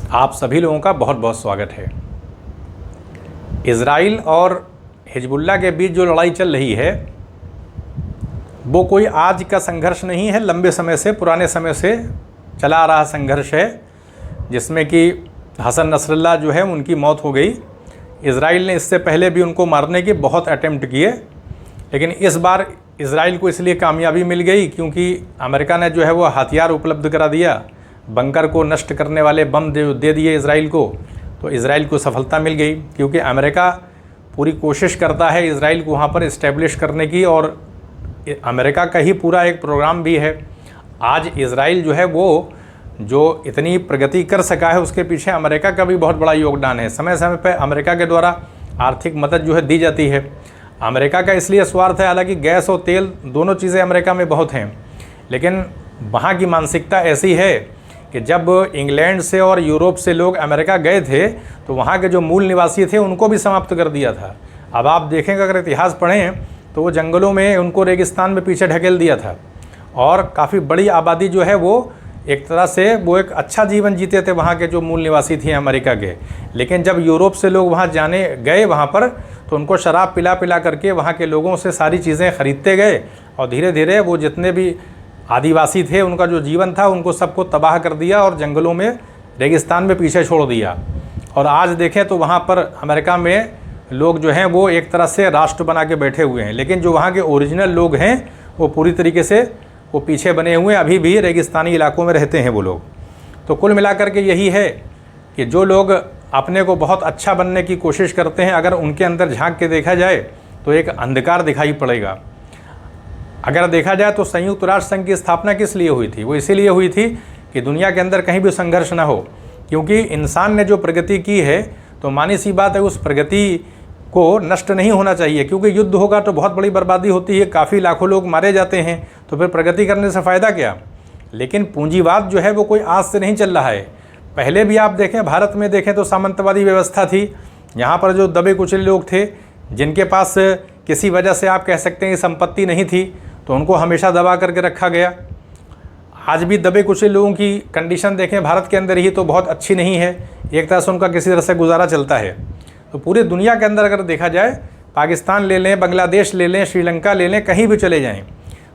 आप सभी लोगों का बहुत बहुत स्वागत है। इज़राइल और हिजबुल्लाह के बीच जो लड़ाई चल रही है वो कोई आज का संघर्ष नहीं है, लंबे समय से, पुराने समय से चला आ रहा संघर्ष है, जिसमें कि हसन नसरल्लाह जो है उनकी मौत हो गई। इज़राइल ने इससे पहले भी उनको मारने के बहुत अटेम्प्ट किए, लेकिन इस बार इज़राइल को इसलिए कामयाबी मिल गई क्योंकि अमेरिका ने जो है वो हथियार उपलब्ध करा दिया, बंकर को नष्ट करने वाले बम दे दिए इज़राइल को। तो इज़राइल को सफलता मिल गई क्योंकि अमेरिका पूरी कोशिश करता है इज़राइल को वहाँ पर इस्टेब्लिश करने की, और अमेरिका का ही पूरा एक प्रोग्राम भी है। आज इज़राइल जो है वो जो इतनी प्रगति कर सका है उसके पीछे अमेरिका का भी बहुत बड़ा योगदान है। समय समय पर अमेरिका के द्वारा आर्थिक मदद जो है दी जाती है। अमेरिका का इसलिए स्वार्थ है, हालांकि गैस और तेल दोनों चीज़ें अमेरिका में बहुत हैं, लेकिन वहाँ की मानसिकता ऐसी है कि जब इंग्लैंड से और यूरोप से लोग अमेरिका गए थे तो वहाँ के जो मूल निवासी थे उनको भी समाप्त कर दिया था। अब आप देखेंगे, अगर इतिहास पढ़ें तो वो जंगलों में, उनको रेगिस्तान में पीछे ढकेल दिया था, और काफ़ी बड़ी आबादी जो है वो एक तरह से वो एक अच्छा जीवन जीते थे वहाँ के जो मूल निवासी थे अमेरिका के। लेकिन जब यूरोप से लोग वहाँ जाने गए वहाँ पर, तो उनको शराब पिला पिला करके वहाँ के लोगों से सारी चीज़ें ख़रीदते गए, और धीरे धीरे वो जितने भी आदिवासी थे उनका जो जीवन था उनको सबको तबाह कर दिया और जंगलों में, रेगिस्तान में पीछे छोड़ दिया। और आज देखें तो वहाँ पर अमेरिका में लोग जो हैं वो एक तरह से राष्ट्र बना के बैठे हुए हैं, लेकिन जो वहाँ के ओरिजिनल लोग हैं वो पूरी तरीके से वो पीछे बने हुए हैं, अभी भी रेगिस्तानी इलाकों में रहते हैं वो लोग। तो कुल मिलाकर के यही है कि जो लोग अपने को बहुत अच्छा बनने की कोशिश करते हैं, अगर उनके अंदर झांक के देखा जाए तो एक अंधकार दिखाई पड़ेगा। अगर देखा जाए तो संयुक्त राष्ट्र संघ की स्थापना किस लिए हुई थी? वो इसीलिए हुई थी कि दुनिया के अंदर कहीं भी संघर्ष ना हो, क्योंकि इंसान ने जो प्रगति की है तो मानी सी बात है उस प्रगति को नष्ट नहीं होना चाहिए, क्योंकि युद्ध होगा तो बहुत बड़ी बर्बादी होती है, काफ़ी लाखों लोग मारे जाते हैं, तो फिर प्रगति करने से फ़ायदा क्या। लेकिन पूंजीवाद जो है वो कोई आज से नहीं चल रहा है। पहले भी आप देखें, भारत में देखें तो सामंतवादी व्यवस्था थी। यहाँ पर जो दबे कुचले लोग थे, जिनके पास किसी वजह से आप कह सकते हैं संपत्ति नहीं थी, तो उनको हमेशा दबा करके रखा गया। आज भी दबे कुचले लोगों की कंडीशन देखें भारत के अंदर ही तो बहुत अच्छी नहीं है, एक तरह से उनका किसी तरह से गुजारा चलता है। तो पूरी दुनिया के अंदर अगर देखा जाए, पाकिस्तान ले लें, बांग्लादेश ले लें, श्रीलंका ले लें, कहीं भी चले जाएं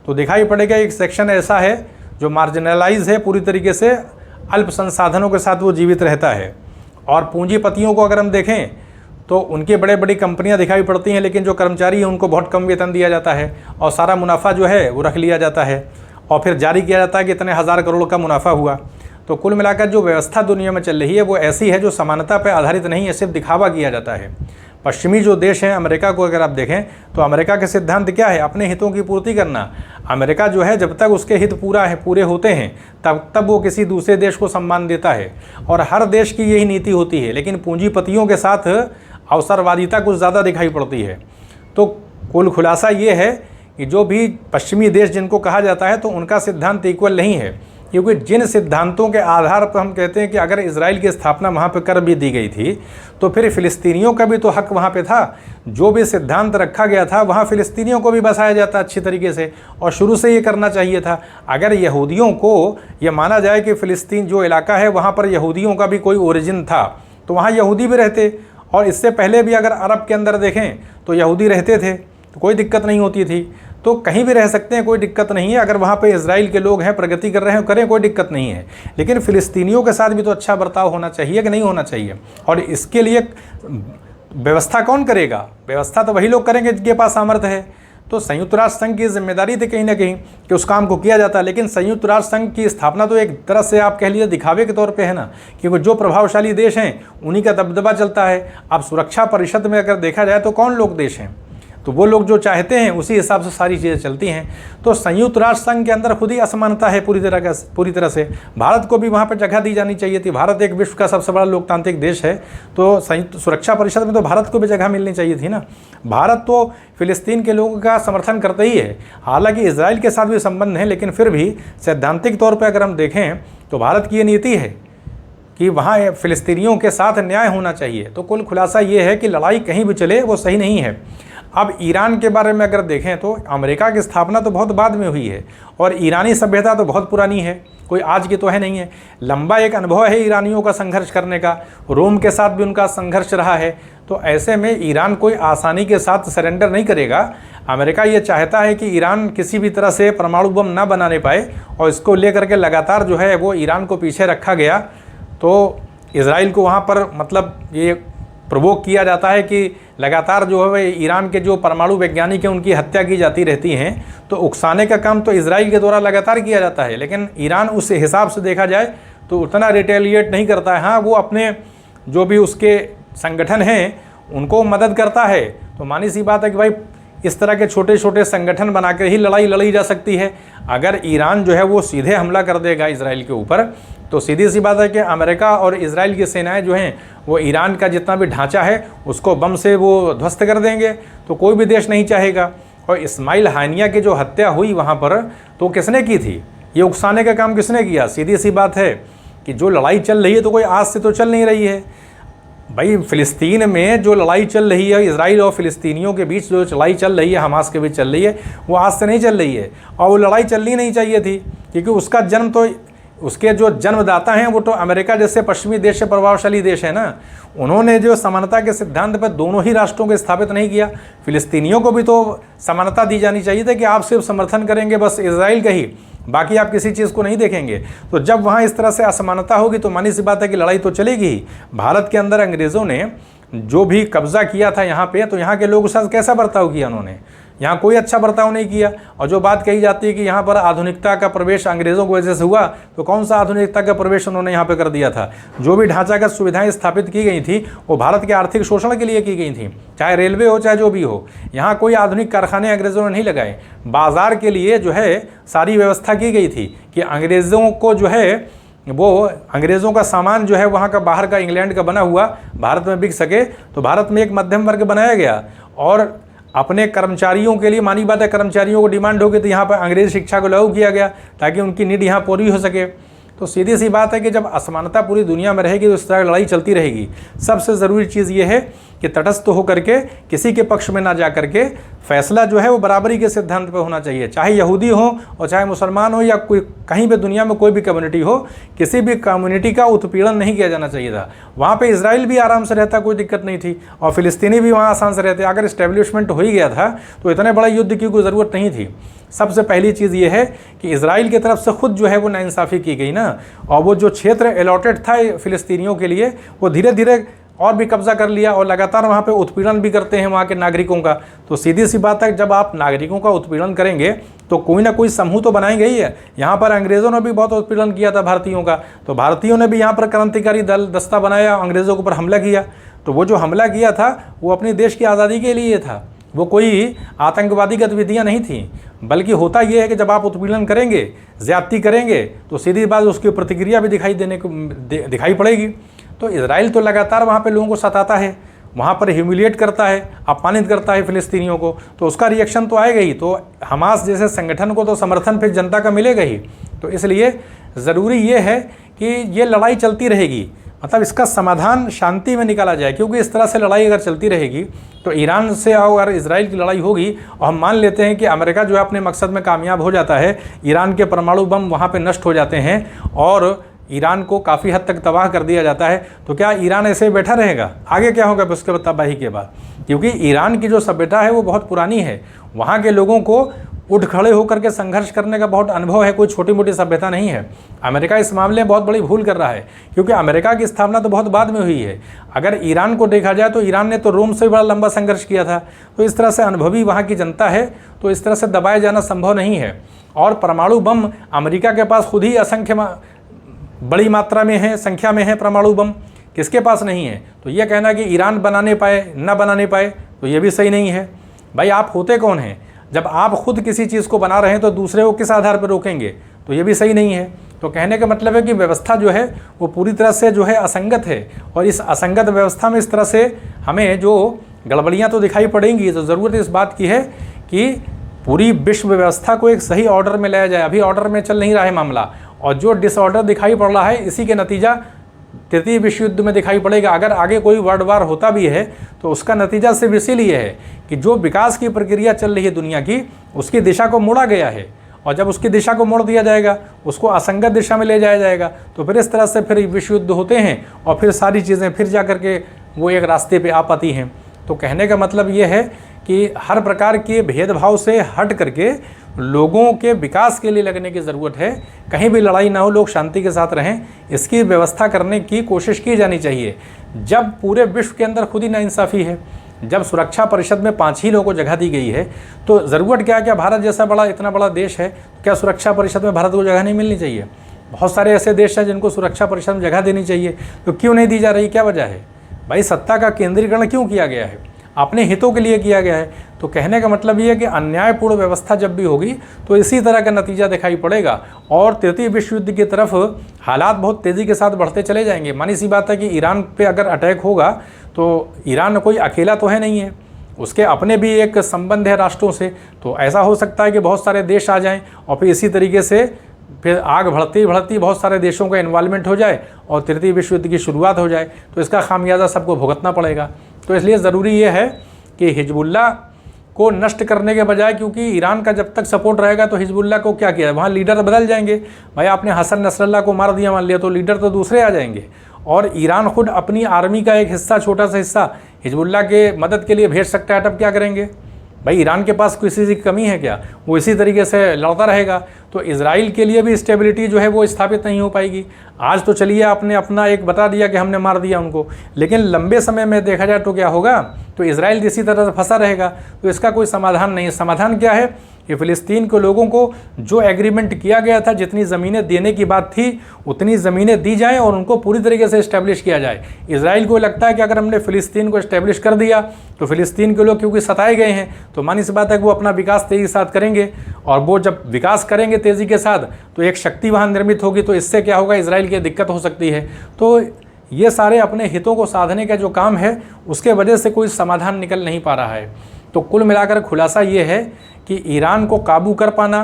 तो दिखाई पड़ेगा एक सेक्शन ऐसा है जो मार्जिनलाइज है, पूरी तरीके से अल्प संसाधनों के साथ वो जीवित रहता है। और पूंजीपतियों को अगर हम देखें तो उनकी बड़े बड़ी कंपनियां दिखाई पड़ती हैं, लेकिन जो कर्मचारी हैं उनको बहुत कम वेतन दिया जाता है, और सारा मुनाफा जो है वो रख लिया जाता है, और फिर जारी किया जाता है कि इतने हज़ार करोड़ का मुनाफा हुआ। तो कुल मिलाकर जो व्यवस्था दुनिया में चल रही है वो ऐसी है जो समानता पर आधारित नहीं है, सिर्फ दिखावा किया जाता है। पश्चिमी जो देश हैं, अमेरिका को अगर आप देखें तो अमेरिका के सिद्धांत क्या है? अपने हितों की पूर्ति करना। अमेरिका जो है जब तक उसके हित पूरे होते हैं तब वो किसी दूसरे देश को सम्मान देता है, और हर देश की यही नीति होती है। लेकिन पूंजीपतियों के साथ अवसरवादिता कुछ ज़्यादा दिखाई पड़ती है। तो कुल खुलासा ये है कि जो भी पश्चिमी देश जिनको कहा जाता है तो उनका सिद्धांत इक्वल नहीं है, क्योंकि जिन सिद्धांतों के आधार पर हम कहते हैं कि अगर इजराइल की स्थापना वहाँ पर कर भी दी गई थी तो फिर फ़िलिस्तीनियों का भी तो हक वहाँ पे था। जो भी सिद्धांत रखा गया था वहाँ फ़िलिस्तीनियों को भी बसाया जाता अच्छी तरीके से, और शुरू से ये करना चाहिए था। अगर यहूदियों को ये माना जाए कि फ़िलिस्तीन जो इलाका है वहाँ पर यहूदियों का भी कोई ओरिजिन था तो वहाँ यहूदी भी रहते, और इससे पहले भी अगर अरब के अंदर देखें तो यहूदी रहते थे, तो कोई दिक्कत नहीं होती थी। तो कहीं भी रह सकते हैं, कोई दिक्कत नहीं है। अगर वहाँ पे इजराइल के लोग हैं, प्रगति कर रहे हैं, करें, कोई दिक्कत नहीं है। लेकिन फ़िलिस्तीनियों के साथ भी तो अच्छा बर्ताव होना चाहिए कि नहीं होना चाहिए। और इसके लिए व्यवस्था कौन करेगा? व्यवस्था तो वही लोग करेंगे जिनके पास सामर्थ्य है। तो संयुक्त राष्ट्र संघ की जिम्मेदारी थी कहीं ना कहीं कि उस काम को किया जाता है। लेकिन संयुक्त राष्ट्र संघ की स्थापना तो एक तरह से आप कह लीजिए दिखावे के तौर पे है ना, क्योंकि जो प्रभावशाली देश हैं उन्हीं का दबदबा चलता है। अब सुरक्षा परिषद में अगर देखा जाए तो कौन लोग देश हैं, तो वो लोग जो चाहते हैं उसी हिसाब से सारी चीज़ें चलती हैं। तो संयुक्त राष्ट्र संघ के अंदर खुद ही असमानता है पूरी तरह से। भारत को भी वहाँ पर जगह दी जानी चाहिए थी। भारत एक विश्व का सबसे बड़ा लोकतांत्रिक देश है, तो संयुक्त सुरक्षा परिषद में तो भारत को भी जगह मिलनी चाहिए थी ना। भारत तो फ़िलिस्तीन के लोगों का समर्थन करते ही है, हालांकि इजराइल के साथ भी संबंध हैं, लेकिन फिर भी सैद्धांतिक तौर पर अगर हम देखें तो भारत की ये नीति है कि वहाँ फ़िलिस्तीनियों के साथ न्याय होना चाहिए। तो कुल खुलासा ये है कि लड़ाई कहीं भी चले वो सही नहीं है। अब ईरान के बारे में अगर देखें तो अमेरिका की स्थापना तो बहुत बाद में हुई है और ईरानी सभ्यता तो बहुत पुरानी है, कोई आज की तो है नहीं है। लंबा एक अनुभव है ईरानियों का संघर्ष करने का, रोम के साथ भी उनका संघर्ष रहा है। तो ऐसे में ईरान कोई आसानी के साथ सरेंडर नहीं करेगा। अमेरिका ये चाहता है कि ईरान किसी भी तरह से परमाणु बम ना बनाने पाए और इसको लेकर के लगातार जो है वो ईरान को पीछे रखा गया। तो इजराइल को वहाँ पर मतलब ये प्रवोक किया जाता है कि लगातार जो है ईरान के जो परमाणु वैज्ञानिक हैं उनकी हत्या की जाती रहती हैं। तो उकसाने का काम तो इजराइल के द्वारा लगातार किया जाता है, लेकिन ईरान उस हिसाब से देखा जाए तो उतना रिटेलिएट नहीं करता है। हाँ, वो अपने जो भी उसके संगठन हैं उनको मदद करता है। तो मानी सी बात है कि भाई इस तरह के छोटे छोटे संगठन बना कर ही लड़ाई लड़ी जा सकती है। अगर ईरान जो है वो सीधे हमला कर देगा इजराइल के ऊपर तो सीधी सी बात है कि अमेरिका और इजराइल की सेनाएं जो हैं वो ईरान का जितना भी ढांचा है उसको बम से वो ध्वस्त कर देंगे। तो कोई भी देश नहीं चाहेगा। और इस्माइल हानिया की जो हत्या हुई वहाँ पर तो किसने की थी, ये उकसाने का काम किसने किया? सीधी सी बात है कि जो लड़ाई चल रही है तो कोई आज से तो चल नहीं रही है भाई। फ़िलिस्तीन में जो लड़ाई चल रही है, इजराइल और फ़िलिस्तीनियों के बीच जो लड़ाई चल रही है, हमास के बीच चल रही है, वो आज से नहीं चल रही है। और वो लड़ाई चलनी नहीं चाहिए थी, क्योंकि उसका जन्म तो उसके जो जन्मदाता हैं वो तो अमेरिका जैसे पश्चिमी देश से प्रभावशाली देश है ना। उन्होंने जो समानता के सिद्धांत पर दोनों ही राष्ट्रों को स्थापित नहीं किया। फ़िलिस्तीनियों को भी तो समानता दी जानी चाहिए थी कि आप सिर्फ समर्थन करेंगे बस इजराइल का ही, बाकी आप किसी चीज़ को नहीं देखेंगे। तो जब वहाँ इस तरह से असमानता होगी तो मानी सी बात है कि लड़ाई तो चलेगी ही। भारत के अंदर अंग्रेज़ों ने जो भी कब्ज़ा किया था यहाँ पे, तो यहाँ के लोगों के साथ कैसा बर्ताव किया उन्होंने? यहाँ कोई अच्छा बर्ताव नहीं किया। और जो बात कही जाती है कि यहाँ पर आधुनिकता का प्रवेश अंग्रेज़ों की वजह से हुआ, तो कौन सा आधुनिकता का प्रवेश उन्होंने यहाँ पे कर दिया था? जो भी ढांचागत सुविधाएं स्थापित की गई थी वो भारत के आर्थिक शोषण के लिए की गई थी, चाहे रेलवे हो चाहे जो भी हो। यहाँ कोई आधुनिक कारखाने अंग्रेज़ों ने नहीं लगाए। बाज़ार के लिए जो है सारी व्यवस्था की गई थी कि अंग्रेज़ों को जो है वो अंग्रेज़ों का सामान जो है वहाँ का बाहर का इंग्लैंड का बना हुआ भारत में बिक सके। तो भारत में एक मध्यम वर्ग बनाया गया और अपने कर्मचारियों के लिए, मानी बात है कर्मचारियों को डिमांड होगी तो यहाँ पर अंग्रेज़ी शिक्षा को लागू किया गया ताकि उनकी नीड यहाँ पूरी हो सके। तो सीधी सी बात है कि जब असमानता पूरी दुनिया में रहेगी तो इस तरह लड़ाई चलती रहेगी। सबसे ज़रूरी चीज़ ये है कि तटस्थ होकर के किसी के पक्ष में ना जा करके फैसला जो है वो बराबरी के सिद्धांत पर होना चाहिए। चाहे यहूदी हो और चाहे मुसलमान हो या कोई कहीं भी दुनिया में कोई भी कम्युनिटी हो, किसी भी कम्युनिटी का उत्पीड़न नहीं किया जाना चाहिए था। वहाँ पे इजराइल भी आराम से रहता, कोई दिक्कत नहीं थी, और फ़िलिस्तीनी भी वहाँ आसान से रहते। अगर इस्टेब्लिशमेंट हो ही गया था तो इतने बड़ा युद्ध की कोई ज़रूरत नहीं थी। सबसे पहली चीज़ ये है कि इजराइल की तरफ से खुद जो है वो नाइंसाफ़ी की गई ना, और वो जो क्षेत्र अलॉटेड था फ़िलिस्तीनियों के लिए वो धीरे धीरे और भी कब्जा कर लिया और लगातार वहाँ पे उत्पीड़न भी करते हैं वहाँ के नागरिकों का। तो सीधी सी बात है, जब आप नागरिकों का उत्पीड़न करेंगे तो कोई ना कोई समूह तो बनाएंगे ही है। यहाँ पर अंग्रेज़ों ने भी बहुत उत्पीड़न किया था भारतीयों का, तो भारतीयों ने भी यहाँ पर क्रांतिकारी दल दस्ता बनाया, अंग्रेज़ों के ऊपर हमला किया। तो वो जो हमला किया था वो अपने देश की आज़ादी के लिए था, वो कोई आतंकवादी गतिविधियाँ नहीं थी। बल्कि होता ये है कि जब आप उत्पीड़न करेंगे, ज़्यादती करेंगे, तो सीधी बात उसकी प्रतिक्रिया भी दिखाई पड़ेगी। तो इजराइल तो लगातार वहाँ पे लोगों को सताता है, वहाँ पर ह्यूमिलिएट करता है, अपमानित करता है फ़िलिस्तीनियों को, तो उसका रिएक्शन तो आएगा ही। तो हमास जैसे संगठन को तो समर्थन फिर जनता का मिलेगा ही। तो इसलिए ज़रूरी ये है कि ये लड़ाई चलती रहेगी, मतलब इसका समाधान शांति में निकाला जाए। क्योंकि इस तरह से लड़ाई अगर चलती रहेगी तो ईरान से अगर इजराइल की लड़ाई होगी और हम मान लेते हैं कि अमेरिका जो है अपने मकसद में कामयाब हो जाता है, ईरान के परमाणु बम वहाँ पे नष्ट हो जाते हैं और ईरान को काफ़ी हद तक तबाह कर दिया जाता है, तो क्या ईरान ऐसे बैठा रहेगा? आगे क्या होगा उसके तबाही के बाद? क्योंकि ईरान की जो सभ्यता है वो बहुत पुरानी है, वहाँ के लोगों को उठ खड़े होकर के संघर्ष करने का बहुत अनुभव है, कोई छोटी मोटी सभ्यता नहीं है। अमेरिका इस मामले में बहुत बड़ी भूल कर रहा है, क्योंकि अमेरिका की स्थापना तो बहुत बाद में हुई है। अगर ईरान को देखा जाए तो ईरान ने तो रोम से बड़ा लंबा संघर्ष किया था। तो इस तरह से अनुभवी वहाँ की जनता है, तो इस तरह से दबाया जाना संभव नहीं है। और परमाणु बम अमेरिका के पास खुद ही असंख्य बड़ी मात्रा में है, संख्या में है परमाणु बम, किसके पास नहीं है? तो ये कहना कि ईरान बनाने पाए ना बनाने पाए तो ये भी सही नहीं है। भाई आप होते कौन हैं? जब आप खुद किसी चीज़ को बना रहे हैं तो दूसरे को किस आधार पर रोकेंगे? तो ये भी सही नहीं है। तो कहने का मतलब है कि व्यवस्था जो है वो पूरी तरह से जो है असंगत है, और इस असंगत व्यवस्था में इस तरह से हमें जो गड़बड़ियाँ तो दिखाई पड़ेंगी। तो ज़रूरत इस बात की है कि पूरी विश्व व्यवस्था को एक सही ऑर्डर में लाया जाए। अभी ऑर्डर में चल नहीं रहा है मामला, और जो डिसऑर्डर दिखाई पड़ रहा है इसी के नतीजा तृतीय विश्व युद्ध में दिखाई पड़ेगा। अगर आगे कोई वर्ल्ड वार होता भी है तो उसका नतीजा सिर्फ इसीलिए है कि जो विकास की प्रक्रिया चल रही है दुनिया की, उसकी दिशा को मोड़ा गया है, और जब उसकी दिशा को मोड़ दिया जाएगा, उसको असंगत दिशा में ले जाया जाएगा, तो फिर इस तरह से फिर विश्व युद्ध होते हैं और फिर सारी चीज़ें फिर जा कर के वो एक रास्ते पे आ पाती हैं। तो कहने का मतलब ये है कि हर प्रकार के भेदभाव से हट करके लोगों के विकास के लिए लगने की ज़रूरत है। कहीं भी लड़ाई ना हो, लोग शांति के साथ रहें, इसकी व्यवस्था करने की कोशिश की जानी चाहिए। जब पूरे विश्व के अंदर खुद ही नाइंसाफ़ी है, जब सुरक्षा परिषद में 5 ही लोगों को जगह दी गई है, तो ज़रूरत क्या है? क्या भारत जैसा इतना बड़ा देश है, क्या सुरक्षा परिषद में भारत को जगह नहीं मिलनी चाहिए? बहुत सारे ऐसे देश हैं जिनको सुरक्षा परिषद में जगह देनी चाहिए, तो क्यों नहीं दी जा रही? क्या वजह है भाई? सत्ता का केंद्रीकरण क्यों किया गया है? अपने हितों के लिए किया गया है। तो कहने का मतलब ये है कि अन्यायपूर्ण व्यवस्था जब भी होगी तो इसी तरह का नतीजा दिखाई पड़ेगा, और तृतीय विश्व युद्ध की तरफ हालात बहुत तेज़ी के साथ बढ़ते चले जाएंगे। मानी सी बात है कि ईरान पे अगर अटैक होगा तो ईरान कोई अकेला तो है नहीं है, उसके अपने भी एक संबंध है राष्ट्रों से, तो ऐसा हो सकता है कि बहुत सारे देश आ जाएं और फिर इसी तरीके से फिर आग बढ़ती बढ़ती बहुत सारे देशों का इन्वॉल्वमेंट हो जाए और तृतीय विश्व युद्ध की शुरुआत हो जाए, तो इसका खामियाजा सबको भुगतना पड़ेगा। तो इसलिए ज़रूरी ये है कि हिजबुल्लाह को नष्ट करने के बजाय, क्योंकि ईरान का जब तक सपोर्ट रहेगा तो हिजबुल्लाह को क्या किया, वहाँ लीडर बदल जाएंगे। भाई आपने हसन नसरल्लाह को मार दिया मान लिया, तो लीडर तो दूसरे आ जाएंगे, और ईरान खुद अपनी आर्मी का एक हिस्सा, छोटा सा हिस्सा हिजबुल्लाह के मदद के लिए भेज सकता है। तब क्या करेंगे भाई? ईरान के पास किसी चीज़ की कमी है क्या? वो इसी तरीके से लड़ता रहेगा, तो इजराइल के लिए भी स्टेबिलिटी जो है वो स्थापित नहीं हो पाएगी। आज तो चलिए आपने अपना एक बता दिया कि हमने मार दिया उनको, लेकिन लंबे समय में देखा जाए तो क्या होगा? तो इजराइल इसी तरह से फंसा रहेगा। तो इसका कोई समाधान नहीं है। समाधान क्या है कि फ़िलिस्तीन के लोगों को जो एग्रीमेंट किया गया था, जितनी ज़मीनें देने की बात थी उतनी ज़मीनें दी जाएं और उनको पूरी तरीके से इस्टेब्लिश किया जाए। इजराइल को लगता है कि अगर हमने फ़िलिस्तीन को इस्टेब्लिश कर दिया तो फ़िलिस्तीन के लोग क्योंकि सताए गए हैं, तो मानी सी बात है कि वो अपना विकास तेज़ी के साथ करेंगे, और वो जब विकास करेंगे तेज़ी के साथ तो एक शक्ति वहाँ निर्मित होगी, तो इससे क्या होगा? इजराइल की दिक्कत हो सकती है। तो ये सारे अपने हितों को साधने का जो काम है उसके वजह से कोई समाधान निकल नहीं पा रहा है। तो कुल मिलाकर खुलासा ये है कि ईरान को काबू कर पाना,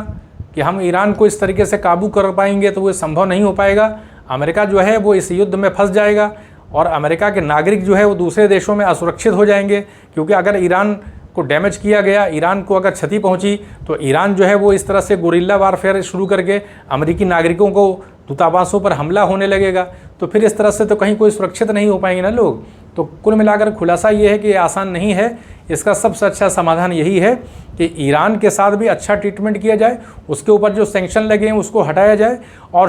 कि हम ईरान को इस तरीके से काबू कर पाएंगे तो वो संभव नहीं हो पाएगा। अमेरिका जो है वो इस युद्ध में फंस जाएगा, और अमेरिका के नागरिक जो है वो दूसरे देशों में असुरक्षित हो जाएंगे, क्योंकि अगर ईरान को डैमेज किया गया, ईरान को अगर क्षति पहुंची, तो ईरान जो है वो इस तरह से गुरिल्ला वारफेयर शुरू करके अमेरिकी नागरिकों को दूतावासों पर हमला होने लगेगा। तो फिर इस तरह से तो कहीं कोई सुरक्षित नहीं हो पाएंगे ना लोग। तो कुल मिलाकर खुलासा ये है कि ये आसान नहीं है। इसका सबसे अच्छा समाधान यही है कि ईरान के साथ भी अच्छा ट्रीटमेंट किया जाए, उसके ऊपर जो सैंक्शन लगे हैं उसको हटाया जाए, और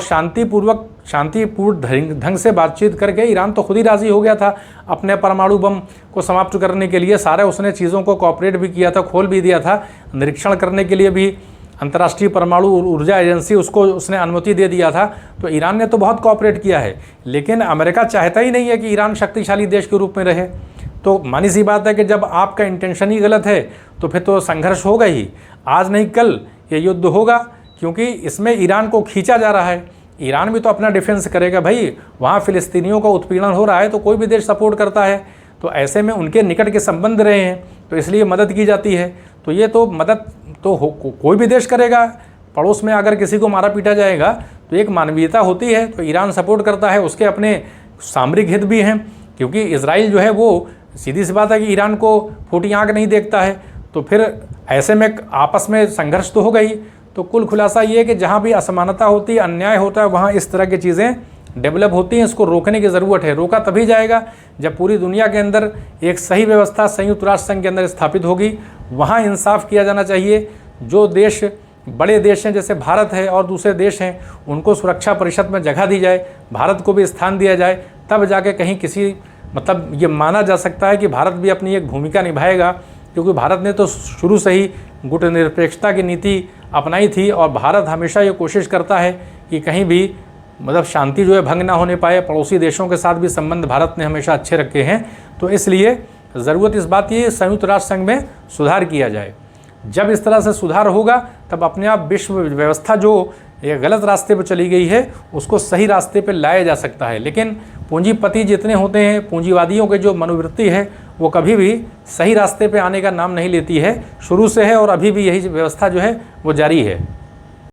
शांतिपूर्ण ढंग से बातचीत करके, ईरान तो खुद ही राज़ी हो गया था अपने परमाणु बम को समाप्त करने के लिए, सारे उसने चीज़ों को कॉपरेट भी किया था, खोल भी दिया था, निरीक्षण करने के लिए भी अंतर्राष्ट्रीय परमाणु ऊर्जा एजेंसी उसको उसने अनुमति दे दिया था। तो ईरान ने तो बहुत कॉपरेट किया है, लेकिन अमेरिका चाहता ही नहीं है कि ईरान शक्तिशाली देश के रूप में रहे। तो मानी सी बात है कि जब आपका इंटेंशन ही गलत है तो फिर तो संघर्ष होगा ही, आज नहीं कल ये युद्ध होगा, क्योंकि इसमें ईरान को खींचा जा रहा है। ईरान भी तो अपना डिफेंस करेगा भाई, वहाँ फ़िलिस्तीनियों का उत्पीड़न हो रहा है तो कोई भी देश सपोर्ट करता है, तो ऐसे में उनके निकट के संबंध रहे हैं तो इसलिए मदद की जाती है। तो ये तो मदद तो कोई भी देश करेगा, पड़ोस में अगर किसी को मारा पीटा जाएगा तो एक मानवीयता होती है, तो ईरान सपोर्ट करता है, उसके अपने सामरिक हित भी हैं, क्योंकि इजराइल जो है वो सीधी सी बात है कि ईरान को फूटी आँख नहीं देखता है। तो फिर ऐसे में आपस में संघर्ष तो होगा ही। तो कुल खुलासा ये है कि जहाँ भी असमानता होती है, अन्याय होता है, वहाँ इस तरह की चीज़ें डेवलप होती हैं। इसको रोकने की ज़रूरत है। रोका तभी जाएगा जब पूरी दुनिया के अंदर एक सही व्यवस्था संयुक्त राष्ट्र संघ के अंदर स्थापित होगी। वहाँ इंसाफ किया जाना चाहिए। जो देश बड़े देश हैं जैसे भारत है और दूसरे देश हैं, उनको सुरक्षा परिषद में जगह दी जाए, भारत को भी स्थान दिया जाए, तब जाके कहीं किसी मतलब ये माना जा सकता है कि भारत भी अपनी एक भूमिका निभाएगा। क्योंकि भारत ने तो शुरू से ही गुटनिरपेक्षता की नीति अपनाई थी, और भारत हमेशा ये कोशिश करता है कि कहीं भी मतलब शांति जो है भंग ना होने पाए। पड़ोसी देशों के साथ भी संबंध भारत ने हमेशा अच्छे रखे हैं। तो इसलिए ज़रूरत इस बात की संयुक्त राष्ट्र संघ में सुधार किया जाए। जब इस तरह से सुधार होगा तब अपने आप विश्व व्यवस्था जो ये गलत रास्ते पर चली गई है उसको सही रास्ते पर लाया जा सकता है। लेकिन पूंजीपति जितने होते हैं, पूंजीवादियों के जो मनोवृत्ति है वो कभी भी सही रास्ते पे आने का नाम नहीं लेती है, शुरू से है और अभी भी यही व्यवस्था जो है वो जारी है।